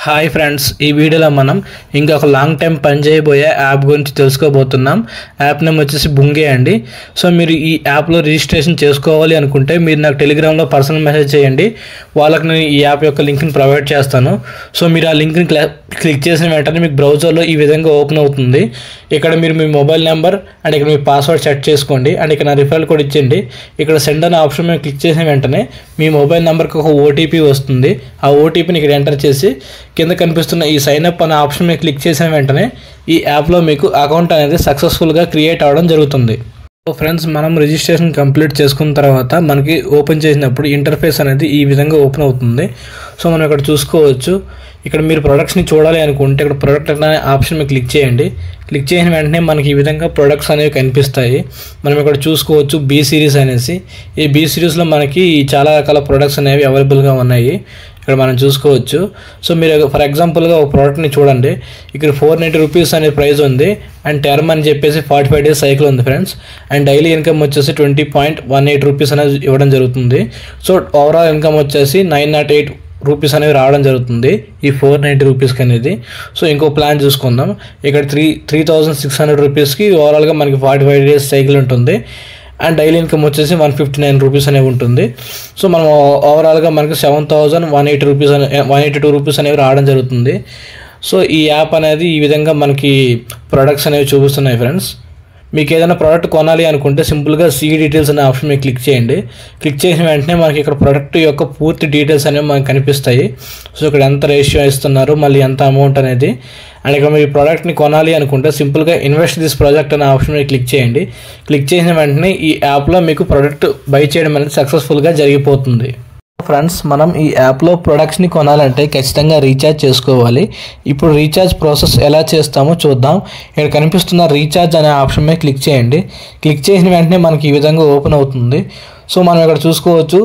Hi friends, ఈ వీడియోలో మనం ఇంకొక లాంగ్ టైం పనిచేయబోయే యాప్ గురించి తెలుసుకోబోతున్నాం. యాప్ నేమ్ వచ్చేసి బుంగే అండి. సో మీరు ఈ యాప్లో రిజిస్ట్రేషన్ చేసుకోవాలి అనుకుంటే మీరు నాకు టెలిగ్రామ్లో పర్సనల్ మెసేజ్ చేయండి. వాళ్ళకి నేను ఈ యాప్ యొక్క లింక్ని ప్రొవైడ్ చేస్తాను. సో మీరు ఆ లింక్ని క్లిక్ చేసిన వెంటనే మీకు బ్రౌజర్లో ఈ విధంగా ఓపెన్ అవుతుంది. ఇక్కడ మీరు మీ మొబైల్ నెంబర్ అండ్ ఇక్కడ మీ పాస్వర్డ్ సెట్ చేసుకోండి. అండ్ ఇక్కడ నా రిఫరల్ కోడ్ ఇచ్చేయండి. ఇక్కడ సెండ్ అనే ఆప్షన్ మీద క్లిక్ చేసిన వెంటనే మీ మొబైల్ నెంబర్కి ఒక ఓటీపీ వస్తుంది. ఆ ఓటీపీని ఇక్కడ ఎంటర్ చేసి కింద కనిపిస్తున్న ఈ సైన్ అప్ అనే ఆప్షన్ మీద క్లిక్ చేసిన వెంటనే ఈ యాప్లో మీకు అకౌంట్ అనేది సక్సెస్ఫుల్గా క్రియేట్ అవ్వడం జరుగుతుంది. సో ఫ్రెండ్స్, మనం రిజిస్ట్రేషన్ కంప్లీట్ చేసుకున్న తర్వాత మనకి ఓపెన్ చేసినప్పుడు ఇంటర్ఫేస్ అనేది ఈ విధంగా ఓపెన్ అవుతుంది. సో మనం ఇక్కడ చూసుకోవచ్చు. ఇక్కడ మీరు ప్రొడక్ట్స్ని చూడాలి అనుకుంటే ఇక్కడ ప్రొడక్ట్ అనే ఆప్షన్ మీద క్లిక్ చేయండి. క్లిక్ చేసిన వెంటనే మనకి ఈ విధంగా ప్రొడక్ట్స్ అనేవి కనిపిస్తాయి. మనం ఇక్కడ చూసుకోవచ్చు బి సిరీస్ అనేసి. ఈ బి సిరీస్లో మనకి చాలా రకాల ప్రొడక్ట్స్ అనేవి అవైలబుల్గా ఉన్నాయి. ఇక్కడ మనం చూసుకోవచ్చు. సో మీరు ఫర్ ఎగ్జాంపుల్గా ఒక ప్రోడక్ట్ని చూడండి. ఇక్కడ 490 రూపీస్ అనే ప్రైస్ ఉంది. అండ్ టర్మ్ అని చెప్పేసి 45 డేస్ సైకిల్ ఉంది ఫ్రెండ్స్. అండ్ డైలీ ఇన్కమ్ వచ్చేసి 20.18 రూపీస్ అనేది ఇవ్వడం జరుగుతుంది. సో ఓవరాల్ ఇన్కమ్ వచ్చేసి 908 రూపీస్ అనేవి రావడం జరుగుతుంది ఈ 490 రూపీస్కి అనేది. సో ఇంకో ప్లాన్ చూసుకుందాం. ఇక్కడ 3600 రూపీస్కి ఓవరాల్గా మనకి 45 డేస్ సైకిల్ ఉంటుంది. అండ్ డైలీ ఇన్కమ్ వచ్చేసి 159 రూపీస్ అనేవి ఉంటుంది. సో మనం ఓవరాల్గా మనకి 7180 రూపీస్ 182 రూపీస్ అనేవి రావడం జరుగుతుంది. సో ఈ యాప్ అనేది ఈ విధంగా మనకి ప్రొడక్ట్స్ అనేవి చూపిస్తున్నాయి ఫ్రెండ్స్. మీకు ఏదైనా ప్రోడక్ట్ కొనాలి అనుకుంటే సింపుల్గా సీ డీటెయిల్స్ అనే ఆప్షన్ మీద క్లిక్ చేయండి. క్లిక్ చేసిన వెంటనే మనకి ఇక్కడ ప్రోడక్ట్ యొక్క పూర్తి డీటెయిల్స్ అనేవి మనకు కనిపిస్తాయి. సో ఇక్కడ ఎంత రేషియో ఇస్తున్నారు, మళ్ళీ ఎంత అమౌంట్ అనేది. అండ్ ఇక్కడ మీరు ప్రోడక్ట్ని కొనాలి అనుకుంటే సింపుల్గా ఇన్వెస్ట్ దిస్ ప్రాజెక్ట్ అనే ఆప్షన్ మీద క్లిక్ చేయండి. క్లిక్ చేసిన వెంటనే ఈ యాప్లో మీకు ప్రోడక్ట్ బై చేయడం అనేది సక్సెస్ఫుల్గా జరిగిపోతుంది. ఫ్రెండ్స్, మనం ఈ యాప్లో ప్రొడక్ట్స్ని కొనాలంటే ఖచ్చితంగా రీఛార్జ్ చేసుకోవాలి. ఇప్పుడు రీఛార్జ్ ప్రాసెస్ ఎలా చేస్తామో చూద్దాం. ఇక్కడ కనిపిస్తున్న రీఛార్జ్ అనే ఆప్షన్ మీద క్లిక్ చేయండి. క్లిక్ చేసిన వెంటనే మనకి ఈ విధంగా ఓపెన్ అవుతుంది. సో మనం ఇక్కడ చూసుకోవచ్చు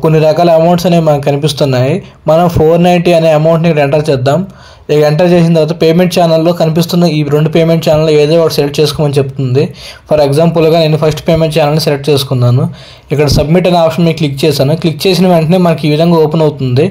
కొన్ని రకాల అమౌంట్స్ అనేవి మనకు కనిపిస్తున్నాయి. మనం 490 అనే అమౌంట్ని ఇక్కడ ఎంటర్ చేద్దాం. ఇక్కడ ఎంటర్ చేసిన తర్వాత పేమెంట్ ఛానల్లో కనిపిస్తున్న ఈ 2 పేమెంట్ ఛానల్లో ఏదో ఒకటి సెలెక్ట్ చేసుకోమని చెప్తుంది. ఫర్ ఎగ్జాంపుల్గా నేను ఫస్ట్ పేమెంట్ ఛానల్ని సెలెక్ట్ చేసుకున్నాను. ఇక్కడ సబ్మిట్ అనే ఆప్షన్ మీద క్లిక్ చేశాను. క్లిక్ చేసిన వెంటనే మనకి ఈ విధంగా ఓపెన్ అవుతుంది.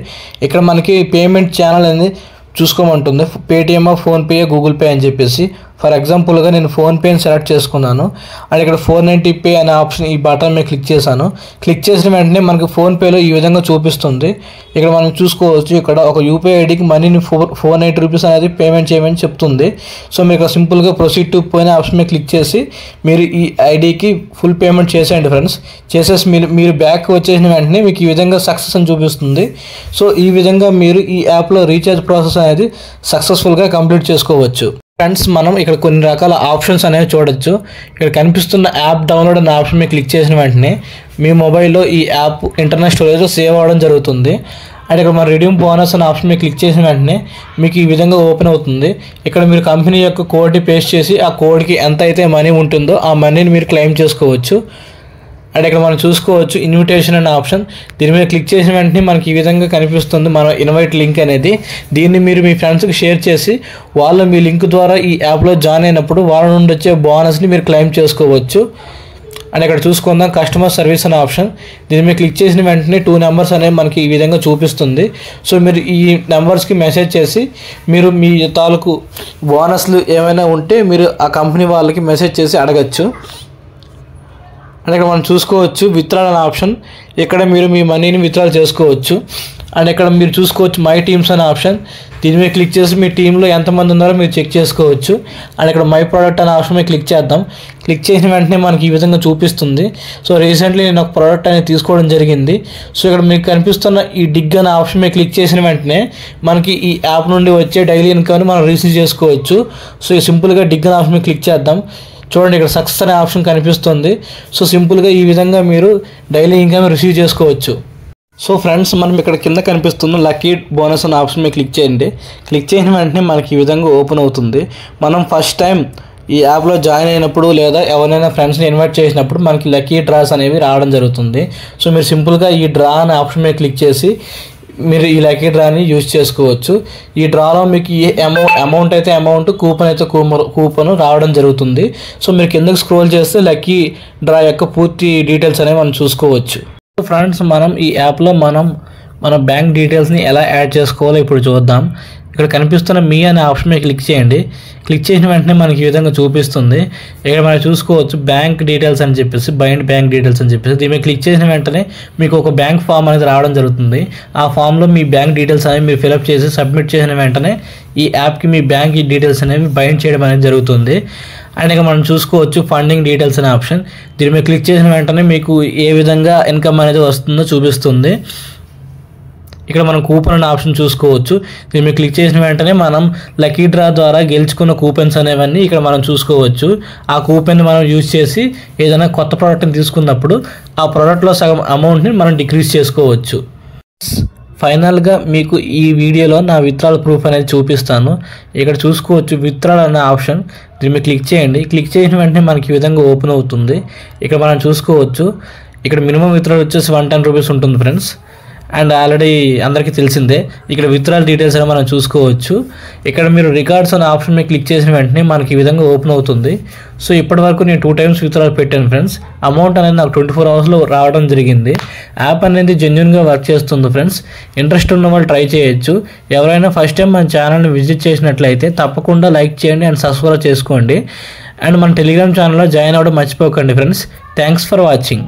ఇక్కడ మనకి పేమెంట్ ఛానల్ అనేది చూసుకోమంటుంది. పేటిఎం, ఫోన్పే, గూగుల్ పే అని చెప్పేసి. ఫర్ ఎగ్జాంపుల్గా నేను ఫోన్పేని సెలెక్ట్ చేసుకున్నాను. అండ్ ఇక్కడ 490 పే అనే ఆప్షన్ ఈ బటన్ మీద క్లిక్ చేశాను. క్లిక్ చేసిన వెంటనే మనకి ఫోన్పేలో ఈ విధంగా చూపిస్తుంది. ఇక్కడ మనం చూసుకోవచ్చు. ఇక్కడ ఒక యూపీఐ ఐడికి మనీని 490 రూపీస్ అనేది పేమెంట్ చేయమని చెప్తుంది. సో మీకు సింపుల్గా ప్రొసీడ్ టు పే అనే ఆప్షన్ మీద క్లిక్ చేసి మీరు ఈ ఐడికి ఫుల్ పేమెంట్ చేసేయండి ఫ్రెండ్స్. చేసేసి మీరు బ్యాక్ వచ్చేసిన వెంటనే మీకు ఈ విధంగా సక్సెస్ అని చూపిస్తుంది. సో ఈ విధంగా మీరు ఈ యాప్లో రీఛార్జ్ ప్రాసెస్ అనేది సక్సెస్ఫుల్గా కంప్లీట్ చేసుకోవచ్చు. ఫ్రెండ్స్, మనం ఇక్కడ కొన్ని రకాల ఆప్షన్స్ అనేవి చూడొచ్చు. ఇక్కడ కనిపిస్తున్న యాప్ డౌన్లోడ్ అనే ఆప్షన్ మీద క్లిక్ చేసిన వెంటనే మీ మొబైల్లో ఈ యాప్ ఇంటర్నల్ స్టోరేజ్లో సేవ్ అవ్వడం జరుగుతుంది. అండ్ ఇక్కడ మన రిడీమ్ బోనస్ అనే ఆప్షన్ మీద క్లిక్ చేసిన వెంటనే మీకు ఈ విధంగా ఓపెన్ అవుతుంది. ఇక్కడ మీరు కంపెనీ యొక్క కోడ్ని పేస్ట్ చేసి ఆ కోడ్కి ఎంత అయితే మనీ ఉంటుందో ఆ మనీని మీరు క్లెయిమ్ చేసుకోవచ్చు. అండ్ ఇక్కడ మనం చూసుకోవచ్చు ఇన్విటేషన్ అనే ఆప్షన్. దీని మీద క్లిక్ చేసిన వెంటనే మనకి ఈ విధంగా కనిపిస్తుంది మన ఇన్వైట్ లింక్ అనేది. దీన్ని మీరు మీ ఫ్రెండ్స్కి షేర్ చేసి వాళ్ళు మీ లింక్ ద్వారా ఈ యాప్లో జాయిన్ అయినప్పుడు వాళ్ళ నుండి వచ్చే బోనస్ని మీరు క్లెయిమ్ చేసుకోవచ్చు. అండ్ ఇక్కడ చూసుకుందాం కస్టమర్ సర్వీస్ అనే ఆప్షన్. దీని మీద క్లిక్ చేసిన వెంటనే 2 నెంబర్స్ అనేవి మనకి ఈ విధంగా చూపిస్తుంది. సో మీరు ఈ నెంబర్స్కి మెసేజ్ చేసి మీరు మీ తాలూకు బోనస్లు ఏమైనా ఉంటే మీరు ఆ కంపెనీ వాళ్ళకి మెసేజ్ చేసి అడగచ్చు. అండ్ ఇక్కడ మనం చూసుకోవచ్చు విత్డ్రా అనే ఆప్షన్. ఇక్కడ మీరు మీ మనీని విత్డ్రా చేసుకోవచ్చు. అండ్ ఇక్కడ మీరు చూసుకోవచ్చు మై టీమ్స్ అనే ఆప్షన్. దీని మీద క్లిక్ చేసి మీ టీంలో ఎంతమంది ఉన్నారో మీరు చెక్ చేసుకోవచ్చు. అండ్ ఇక్కడ మై ప్రోడక్ట్ అనే ఆప్షన్ మీద క్లిక్ చేద్దాం. క్లిక్ చేసిన వెంటనే మనకి ఈ విధంగా చూపిస్తుంది. సో రీసెంట్లీ నేను ఒక ప్రోడక్ట్ అనేది తీసుకోవడం జరిగింది. సో ఇక్కడ మీకు కనిపిస్తున్న ఈ డిగ్ అనే ఆప్షన్ మీద క్లిక్ చేసిన వెంటనే మనకి ఈ యాప్ నుండి వచ్చే డైలీ ఇన్కమ్ని మనం రిసీవ్ చేసుకోవచ్చు. సో సింపుల్గా డిగ్ అనే ఆప్షన్ మీద క్లిక్ చేద్దాం. చూడండి ఇక్కడ సక్సెస్ అనే ఆప్షన్ కనిపిస్తుంది. సో సింపుల్గా ఈ విధంగా మీరు డైలీ ఇన్కమ్ రిసీవ్ చేసుకోవచ్చు. సో ఫ్రెండ్స్, మనం ఇక్కడ కింద కనిపిస్తున్న లక్కీ బోనస్ అనే ఆప్షన్ మీద క్లిక్ చేయండి. క్లిక్ చేసిన వెంటనే మనకి ఈ విధంగా ఓపెన్ అవుతుంది. మనం ఫస్ట్ టైం ఈ యాప్లో జాయిన్ అయినప్పుడు లేదా ఎవరైనా ఫ్రెండ్స్ని ఇన్వైట్ చేసినప్పుడు మనకి లక్కీ డ్రాస్ అనేవి రావడం జరుగుతుంది. సో మీరు సింపుల్గా ఈ డ్రా అనే ఆప్షన్ మీద క్లిక్ చేసి మీరు ఈ లక్కీ డ్రాని యూజ్ చేసుకోవచ్చు. ఈ డ్రాలో మీకు ఏ అమౌంట్ అయితే అమౌంట్, కూపన్ అయితే కూపన్ రావడం జరుగుతుంది. సో మీరు కిందకి స్క్రోల్ చేస్తే లక్కీ డ్రా యొక్క పూర్తి డీటెయిల్స్ అనేవి మనం చూసుకోవచ్చు. ఫ్రెండ్స్, మనం ఈ యాప్లో మనం మన బ్యాంక్ డీటెయిల్స్ని ఎలా యాడ్ చేసుకోవాలో ఇప్పుడు చూద్దాం. ఇక్కడ కనిపిస్తున్న మీ అనే ఆప్షన్ మీద క్లిక్ చేయండి. క్లిక్ చేసిన వెంటనే మనకి ఈ విధంగా చూపిస్తుంది. ఇక్కడ మనం చూసుకోవచ్చు బ్యాంక్ డీటెయిల్స్ అని చెప్పేసి, బైండ్ బ్యాంక్ డీటెయిల్స్ అని చెప్పేసి. దీని మీద క్లిక్ చేసిన వెంటనే మీకు ఒక బ్యాంక్ ఫామ్ అనేది రావడం జరుగుతుంది. ఆ ఫామ్లో మీ బ్యాంక్ డీటెయిల్స్ అనేవి మీరు ఫిలప్ చేసి సబ్మిట్ చేసిన వెంటనే ఈ యాప్కి మీ బ్యాంక్ డీటెయిల్స్ అనేవి బైండ్ చేయడం అనేది జరుగుతుంది. అండ్ ఇక మనం చూసుకోవచ్చు ఫండింగ్ డీటెయిల్స్ అనే ఆప్షన్. దీని మీద క్లిక్ చేసిన వెంటనే మీకు ఏ విధంగా ఇన్కమ్ అనేది వస్తుందో చూపిస్తుంది. ఇక్కడ మనం కూపన్ అనే ఆప్షన్ చూసుకోవచ్చు. దీని మీద క్లిక్ చేసిన వెంటనే మనం లక్కీ డ్రా ద్వారా గెలుచుకున్న కూపన్స్ అనేవన్నీ ఇక్కడ మనం చూసుకోవచ్చు. ఆ కూపన్ని మనం యూజ్ చేసి ఏదైనా కొత్త ప్రోడక్ట్ని తీసుకున్నప్పుడు ఆ ప్రోడక్ట్లో సగం అమౌంట్ని మనం డిక్రీజ్ చేసుకోవచ్చు. ఫైనల్గా మీకు ఈ వీడియోలో నా విత్డ్రాల్ ప్రూఫ్ అనేది చూపిస్తాను. ఇక్కడ చూసుకోవచ్చు విత్డ్రాల్ అనే ఆప్షన్. దీని మీద క్లిక్ చేయండి. క్లిక్ చేసిన వెంటనే మనకి ఈ విధంగా ఓపెన్ అవుతుంది. ఇక్కడ మనం చూసుకోవచ్చు ఇక్కడ మినిమం విత్డ్రాల్ వచ్చేసి 110 రూపీస్ ఉంటుంది ఫ్రెండ్స్. అండ్ ఆల్రెడీ అందరికీ తెలిసిందే. ఇక్కడ విత్డ్రాల్ డీటెయిల్స్ అని మనం చూసుకోవచ్చు. ఇక్కడ మీరు రికార్డ్స్ అనే ఆప్షన్ మీద క్లిక్ చేసిన వెంటనే మనకి ఈ విధంగా ఓపెన్ అవుతుంది. సో ఇప్పటి వరకు నేను 2 టైమ్స్ విత్డ్రాల్ పెట్టాను ఫ్రెండ్స్. అమౌంట్ అనేది నాకు 24 అవర్స్లో రావడం జరిగింది. యాప్ అనేది జెన్యూన్గా వర్క్ చేస్తుంది ఫ్రెండ్స్. ఇంట్రెస్ట్ ఉన్న వాళ్ళు ట్రై చేయొచ్చు. ఎవరైనా ఫస్ట్ టైం మన ఛానల్ని విజిట్ చేసినట్లయితే తప్పకుండా లైక్ చేయండి అండ్ సబ్స్క్రైబ్ చేసుకోండి. అండ్ మన టెలిగ్రామ్ ఛానల్లో జాయిన్ అవ్వడం మర్చిపోకండి ఫ్రెండ్స్. Thanks for watching.